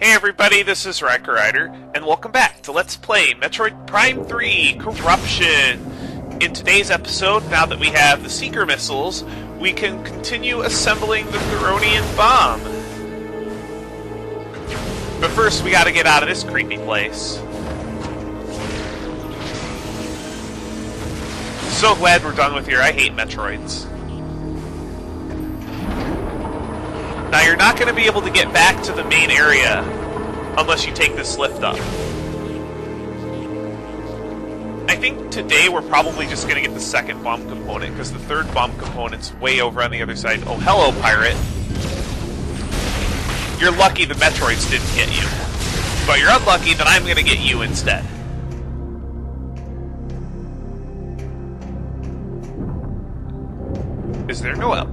Hey everybody, this is Riker Rider, and welcome back to Let's Play Metroid Prime 3 Corruption. In today's episode, now that we have the Seeker missiles, we can continue assembling the Theronian bomb. But first, we gotta get out of this creepy place. So glad we're done with here. I hate Metroids. Now, you're not going to be able to get back to the main area unless you take this lift up. I think today we're probably just going to get the second bomb component, because the third bomb component's way over on the other side. Oh, hello, pirate. You're lucky the Metroids didn't get you. But you're unlucky that I'm going to get you instead.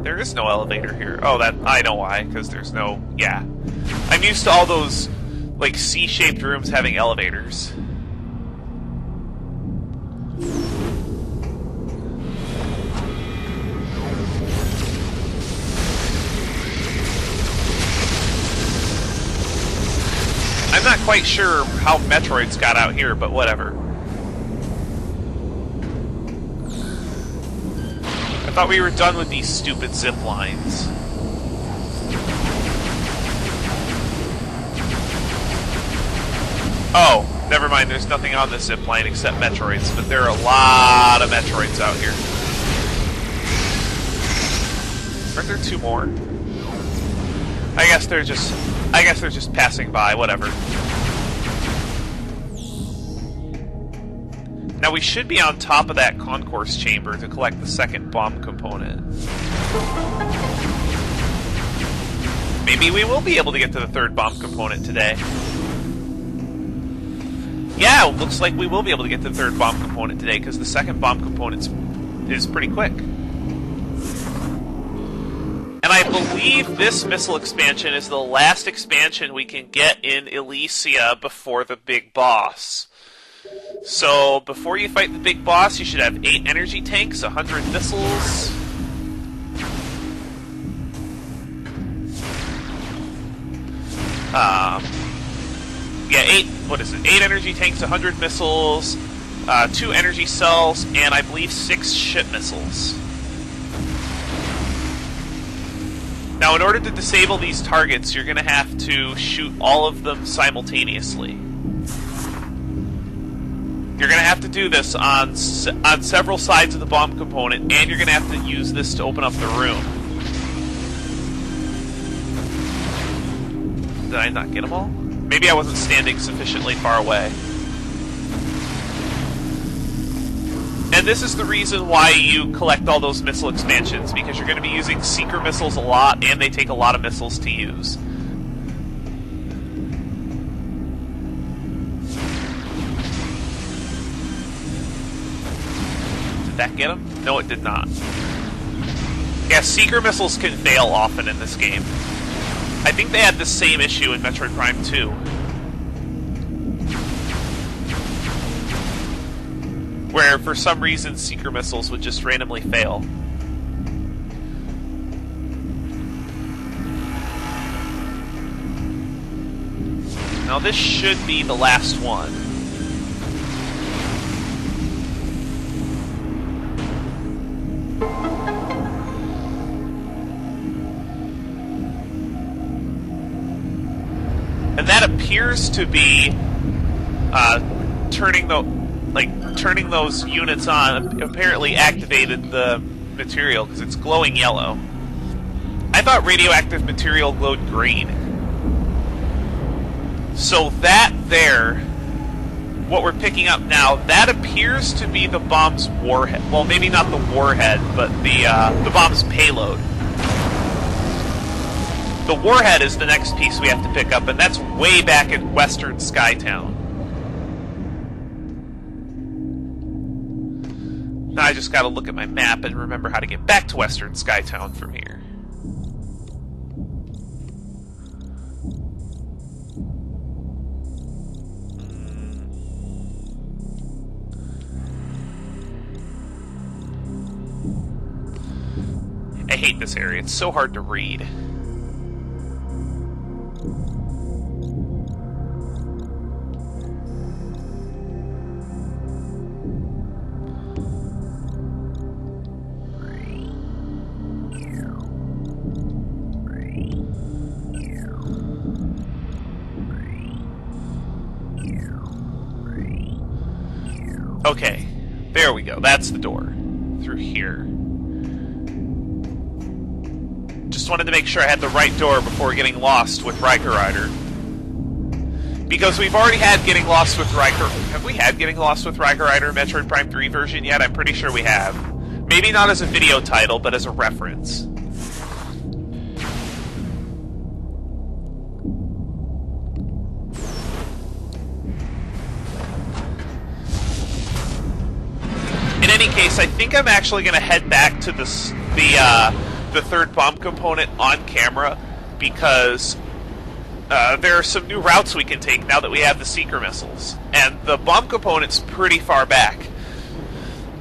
There is no elevator here. Oh, I know why, because there's no... Yeah. I'm used to all those, like, C-shaped rooms having elevators. I'm not quite sure how Metroids got out here, but whatever. I thought we were done with these stupid zip lines. Oh, never mind, there's nothing on this zip line except Metroids, but there are a lot of Metroids out here. Aren't there two more? I guess they're just passing by, whatever. Now we should be on top of that concourse chamber to collect the second bomb component. Maybe we will be able to get to the third bomb component today. Yeah, it looks like we will be able to get to the third bomb component today, because the second bomb component is pretty quick. And I believe this missile expansion is the last expansion we can get in Elysia before the big boss. So, before you fight the big boss, you should have 8 energy tanks, 100 missiles. Yeah, 8 energy tanks, 100 missiles, 2 energy cells, and I believe 6 ship missiles. Now, in order to disable these targets, you're going to have to shoot all of them simultaneously. You're going to have to do this on several sides of the bomb component, and you're going to have to use this to open up the room. Did I not get them all? Maybe I wasn't standing sufficiently far away. And this is the reason why you collect all those missile expansions, because you're going to be using Seeker missiles a lot, and they take a lot of missiles to use. Did that get him? No, it did not. Yeah, Seeker missiles can fail often in this game. I think they had the same issue in Metroid Prime 2. Where, for some reason, Seeker missiles would just randomly fail. Now this should be the last one. And that appears to be turning those units on. Apparently activated the material because it's glowing yellow. I thought radioactive material glowed green. So that there, what we're picking up now, that appears to be the bomb's warhead. Well, maybe not the warhead, but the bomb's payload. The warhead is the next piece we have to pick up, and that's way back in Western Skytown. Now I just gotta look at my map and remember how to get back to Western Skytown from here. I hate this area. It's so hard to read. Okay, there we go. That's the door. Through here. Just wanted to make sure I had the right door before getting lost with Riker Rider. Because we've already had Getting Lost with Riker... Have we had Getting Lost with Riker Rider Metroid Prime 3 version yet? I'm pretty sure we have. Maybe not as a video title, but as a reference. In any case, I think I'm actually going to head back to the third bomb component on camera, because there are some new routes we can take now that we have the Seeker missiles. And the bomb component's pretty far back.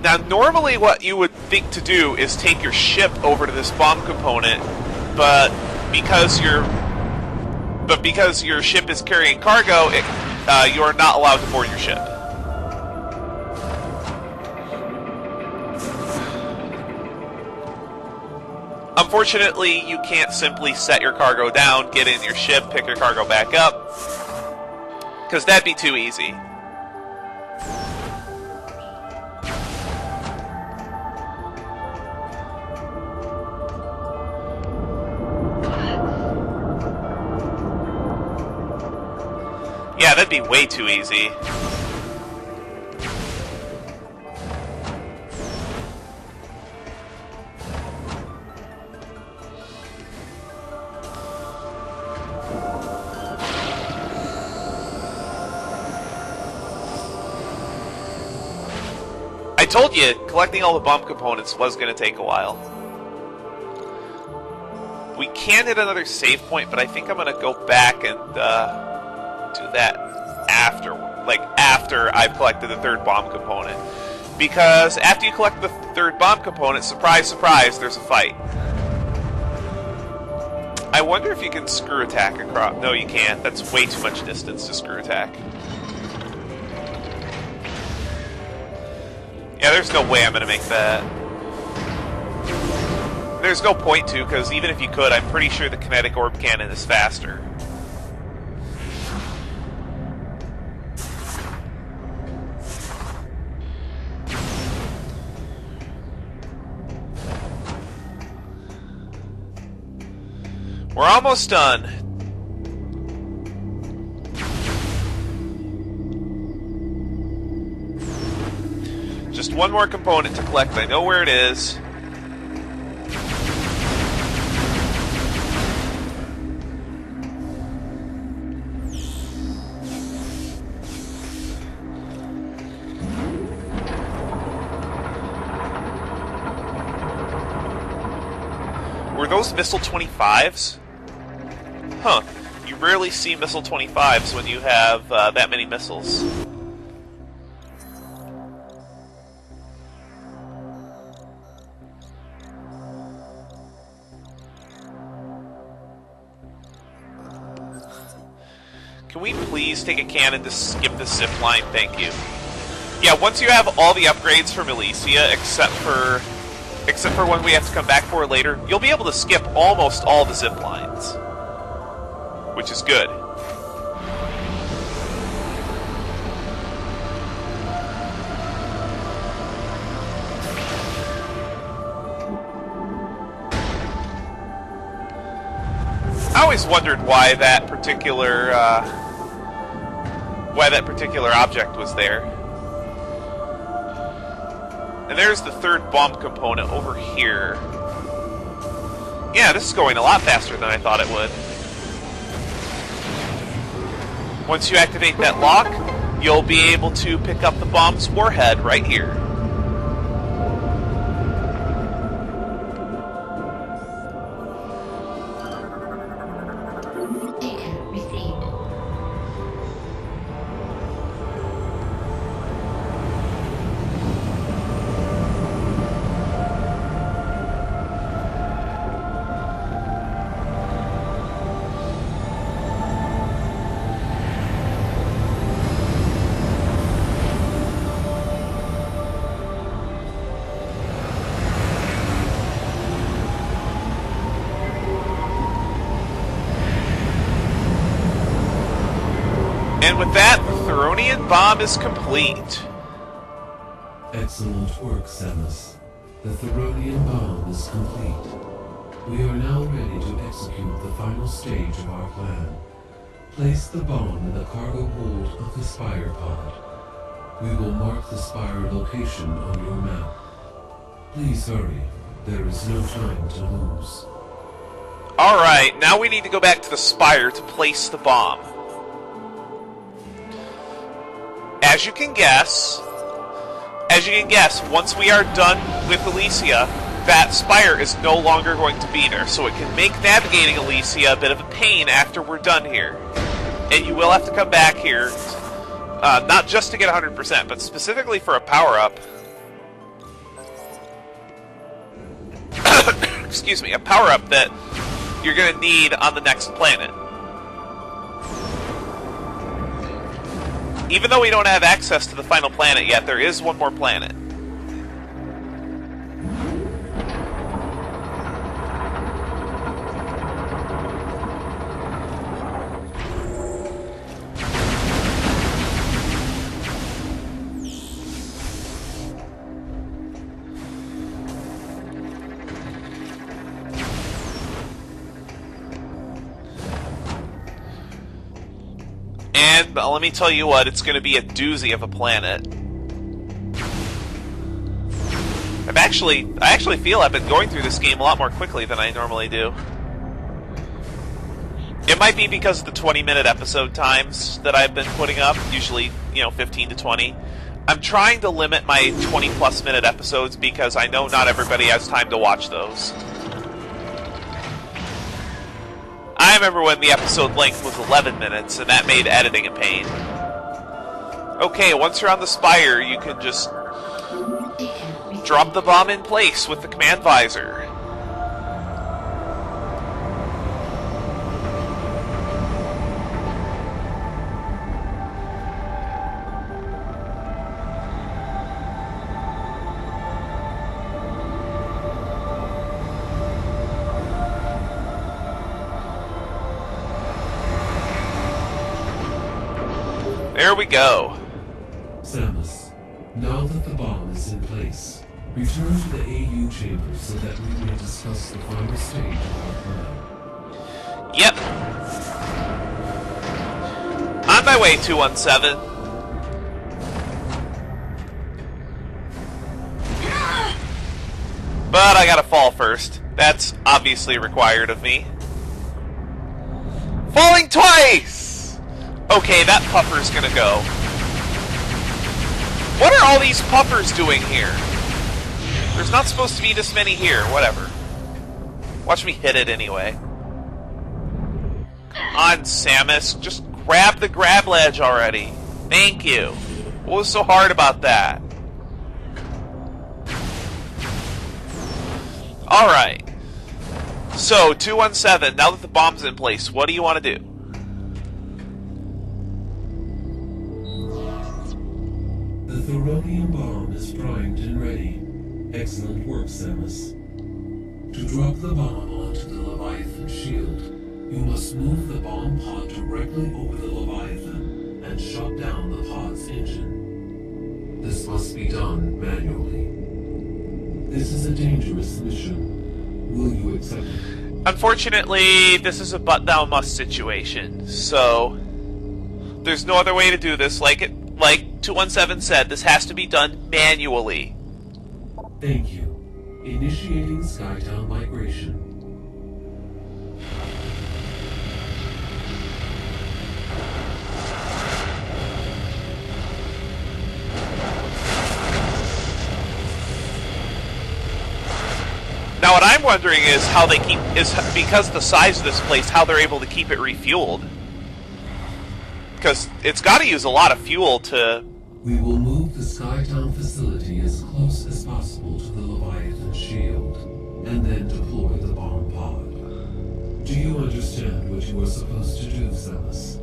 Now, normally what you would think to do is take your ship over to this bomb component, but because your ship is carrying cargo, you are not allowed to board your ship. Unfortunately, you can't simply set your cargo down, get in your ship, pick your cargo back up, because that'd be too easy. Yeah, that'd be way too easy. I told you, collecting all the bomb components was going to take a while. We can hit another save point, but I think I'm going to go back and do that after I've collected the third bomb component. Because after you collect the third bomb component, surprise, surprise, there's a fight. I wonder if you can screw attack across... No, you can't. That's way too much distance to screw attack. Yeah, there's no way I'm going to make that. There's no point to, because even if you could, I'm pretty sure the kinetic orb cannon is faster. We're almost done. Just one more component to collect. I know where it is. Were those missile 25s? Huh. You rarely see missile 25s when you have that many missiles. Can we please take a cannon to skip the zip line? Thank you. Yeah, once you have all the upgrades from Elysia, except for one we have to come back for later, you'll be able to skip almost all the zip lines, which is good. I always wondered why that particular object was there. And there's the third bomb component over here. Yeah, this is going a lot faster than I thought it would. Once you activate that lock, you'll be able to pick up the bomb's warhead right here. And with that, the Theronian bomb is complete. Excellent work, Samus. The Theronian bomb is complete. We are now ready to execute the final stage of our plan. Place the bomb in the cargo hold of the Spire pod. We will mark the Spire location on your map. Please hurry. There is no time to lose. Alright, now we need to go back to the Spire to place the bomb. As you can guess, once we are done with Elysia, that Spire is no longer going to be there, so it can make navigating Elysia a bit of a pain after we're done here. And you will have to come back here, not just to get 100%, but specifically for a power-up. Excuse me, a power-up that you're going to need on the next planet. Even though we don't have access to the final planet yet, there is one more planet. But let me tell you what, it's going to be a doozy of a planet. I actually feel I've been going through this game a lot more quickly than I normally do. It might be because of the 20-minute episode times that I've been putting up, usually, 15 to 20. I'm trying to limit my 20-plus minute episodes because I know not everybody has time to watch those. I remember when the episode length was 11 minutes, and that made editing a pain. Okay, once you're on the Spire, you can just drop the bomb in place with the command visor. There we go. Samus, now that the bomb is in place, return to the AU chamber so that we may discuss the final stage of our plan. Yep. On my way, 217. But I gotta fall first. That's obviously required of me. Falling twice! Okay, that puffer's gonna go. What are all these puffers doing here? There's not supposed to be this many here, whatever. Watch me hit it anyway. Come on, Samus, just grab the grab ledge already. Thank you. What was so hard about that? Alright. So, 217, now that the bomb's in place, what do you want to do? The Theronian bomb is primed and ready. Excellent work, Samus. To drop the bomb onto the Leviathan shield, you must move the bomb pod directly over the Leviathan and shut down the pod's engine. This must be done manually. This is a dangerous mission. Will you accept it? Unfortunately, this is a but-thou-must situation, so there's no other way to do this. Like 217 said, this has to be done manually. Thank you. Initiating Skytown migration. Now what I'm wondering is how they because of the size of this place, how they're able to keep it refueled. Because it's got to use a lot of fuel to... We will move the Skytown facility as close as possible to the Leviathan shield, and then deploy the bomb pod. Do you understand what you are supposed to do, Samus?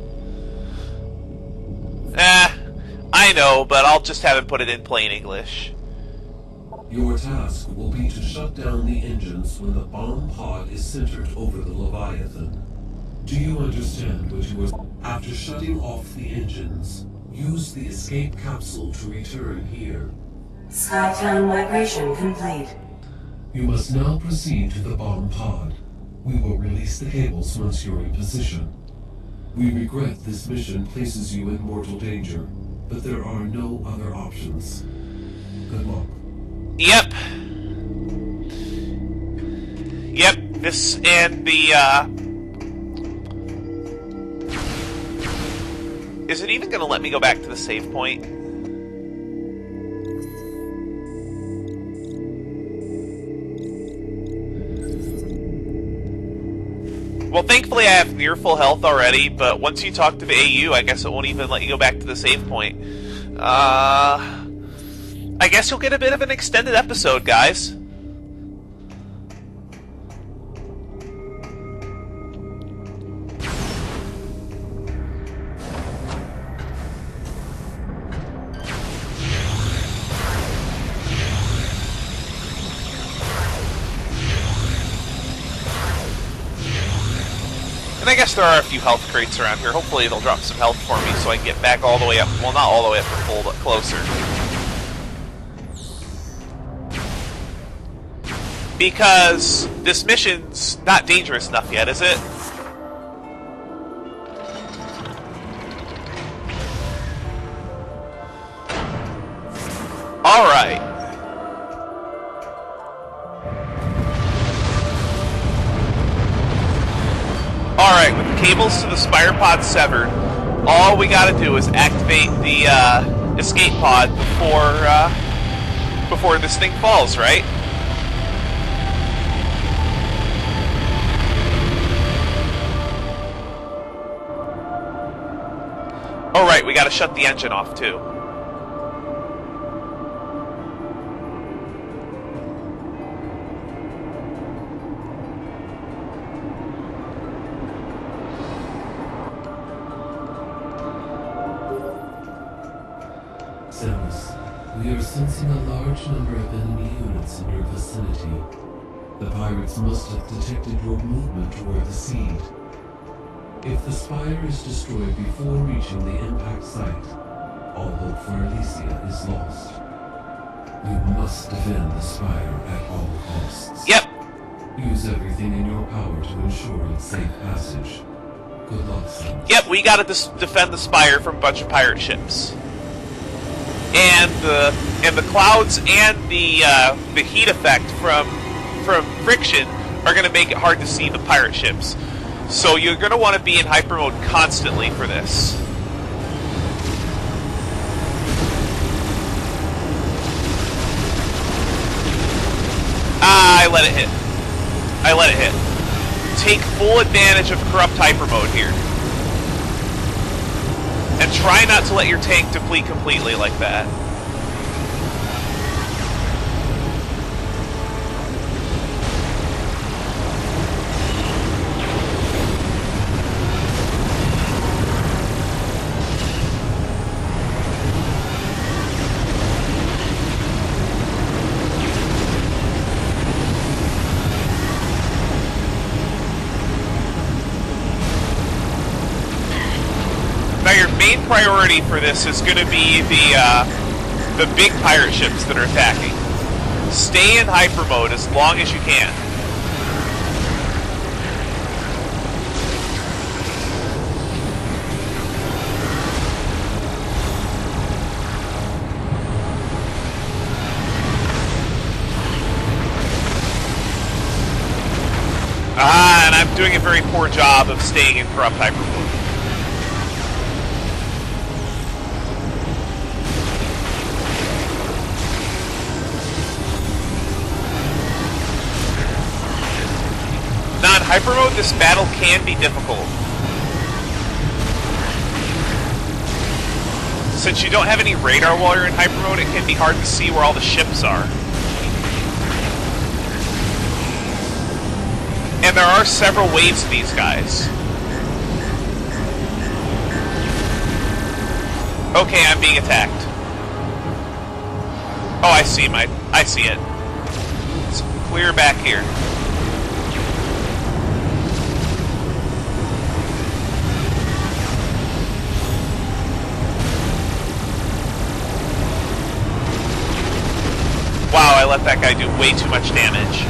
I know, but I'll just have him put it in plain English. Your task will be to shut down the engines when the bomb pod is centered over the Leviathan. Do you understand what you are... After shutting off the engines, use the escape capsule to return here. Skytown migration complete. You must now proceed to the bomb pod. We will release the cables once you're in position. We regret this mission places you in mortal danger, but there are no other options. Good luck. Yep. Yep, this and the, Is it even gonna let me go back to the save point? Well, thankfully I have near full health already, but once you talk to the AU, I guess it won't even let you go back to the save point. I guess you'll get a bit of an extended episode, guys. And I guess there are a few health crates around here. Hopefully it'll drop some health for me so I can get back all the way up. Well, not all the way up to full, but closer. Because this mission's not dangerous enough yet, is it? Alright. Alright, with the cables to the Spire Pod severed, all we gotta do is activate the escape pod before this thing falls, right? Oh right, we gotta shut the engine off too. Samus, we are sensing a large number of enemy units in your vicinity. The pirates must have detected your movement toward the seed. If the Spire is destroyed before reaching the impact site, all hope for Elysia is lost. You must defend the Spire at all costs. Yep. Use everything in your power to ensure its safe passage. Good luck, Samus. Yep, we gotta defend the Spire from a bunch of pirate ships. And the clouds and the heat effect from friction are gonna make it hard to see the pirate ships. So you're gonna want to be in Hypermode constantly for this. I let it hit. Take full advantage of Corrupt Hypermode here. And try not to let your tank deplete completely like that. Priority for this is going to be the big pirate ships that are attacking. Stay in Hypermode as long as you can. And I'm doing a very poor job of staying in Corrupt Hypermode. Hypermode, this battle can be difficult. Since you don't have any radar while you're in Hypermode, it can be hard to see where all the ships are. And there are several waves of these guys. Okay, I'm being attacked. Oh, I see it. It's clear back here. let that guy do way too much damage.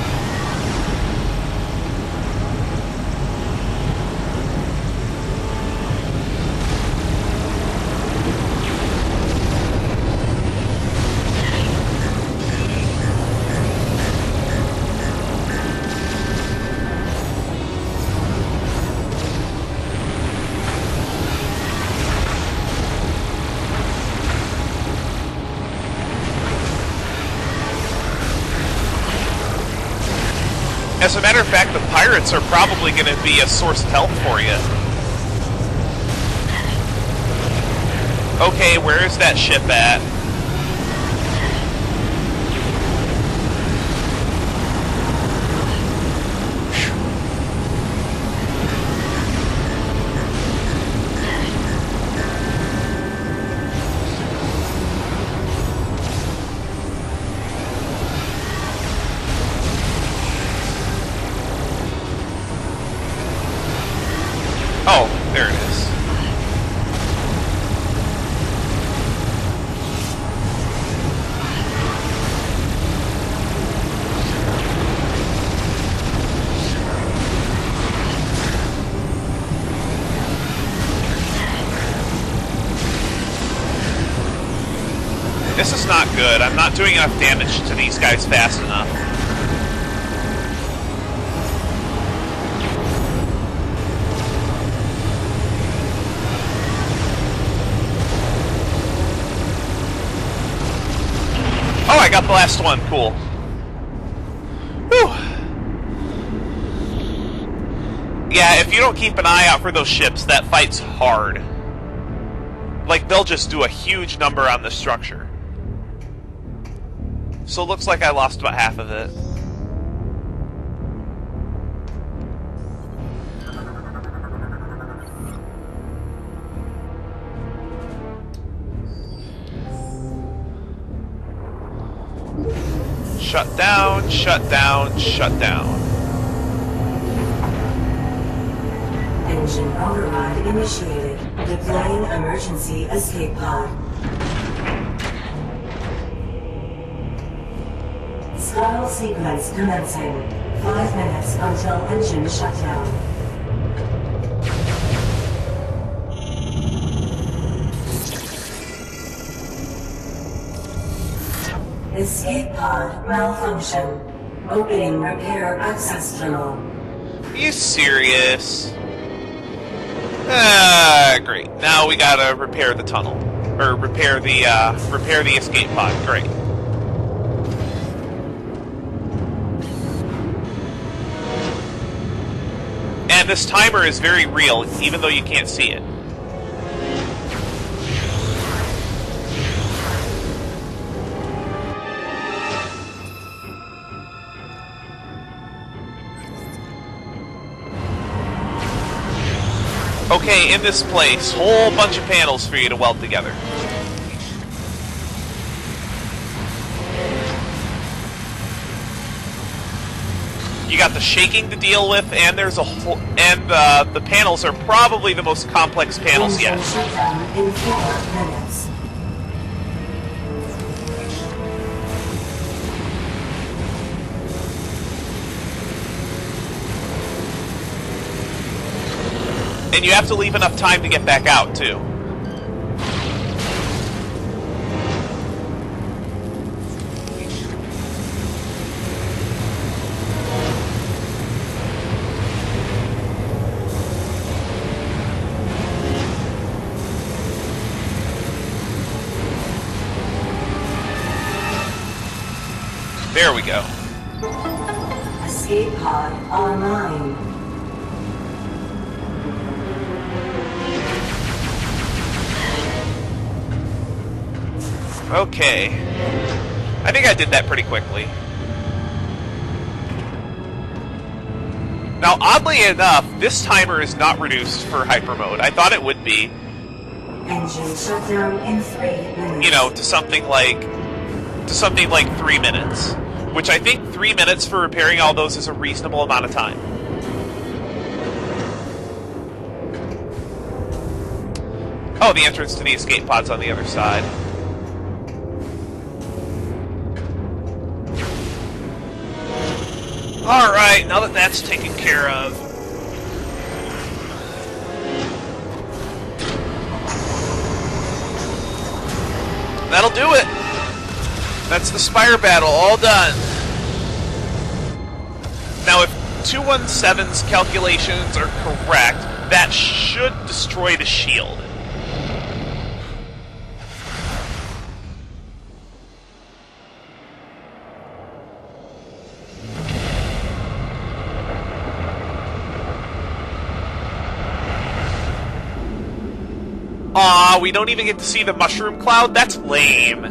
As a matter of fact, the pirates are probably going to be a source of health for you. Okay, where is that ship at? Oh, there it is. This is not good. I'm not doing enough damage to these guys fast enough. Oh, I got the last one. Cool. Whew. Yeah, if you don't keep an eye out for those ships, that fight's hard. Like, they'll just do a huge number on the structure. So it looks like I lost about half of it. Shut down, shut down, shut down. Engine override initiated. Deploying emergency escape pod. Scuttle sequence commencing. 5 minutes until engine shutdown. Escape pod malfunction. Opening repair access tunnel. Are you serious? Great. Now we gotta repair the tunnel. Or repair the escape pod. Great. And this timer is very real, even though you can't see it. Okay, in this place, whole bunch of panels for you to weld together. You got the shaking to deal with, and there's a whole, and the panels are probably the most complex panels yet. Shutdown in 4 minutes. And you have to leave enough time to get back out, too. There we go. Escape pod online. Okay. I think I did that pretty quickly. Now, oddly enough, this timer is not reduced for Hypermode. I thought it would be. Engine shutdown in 3 minutes. You know, to something like 3 minutes. Which I think 3 minutes for repairing all those is a reasonable amount of time. Oh, the entrance to the escape pod's on the other side. Alright, now that that's taken care of. That'll do it! That's the Spire battle, all done. Now if 217's calculations are correct, that should destroy the shield. Aw, we don't even get to see the mushroom cloud? That's lame.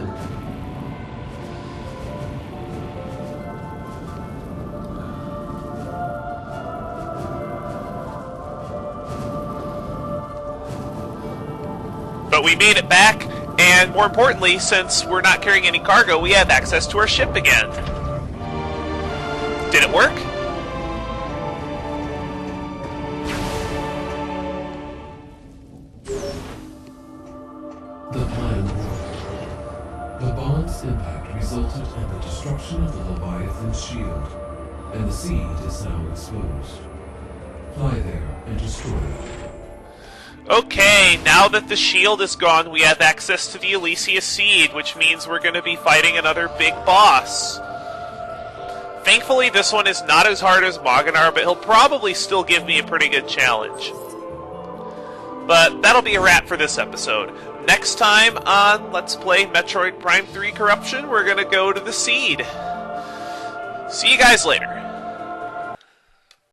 But we made it back, and more importantly, since we're not carrying any cargo, we have access to our ship again. Did it work? The plan worked. The bomb's impact resulted in the destruction of the Leviathan's shield, and the seed is now exposed. Fly there and destroy it. Okay, now that the shield is gone, we have access to the Elysia seed, which means we're going to be fighting another big boss. Thankfully, this one is not as hard as Maganar, but he'll probably still give me a pretty good challenge. But that'll be a wrap for this episode. Next time on Let's Play Metroid Prime 3 Corruption, we're going to go to the seed. See you guys later.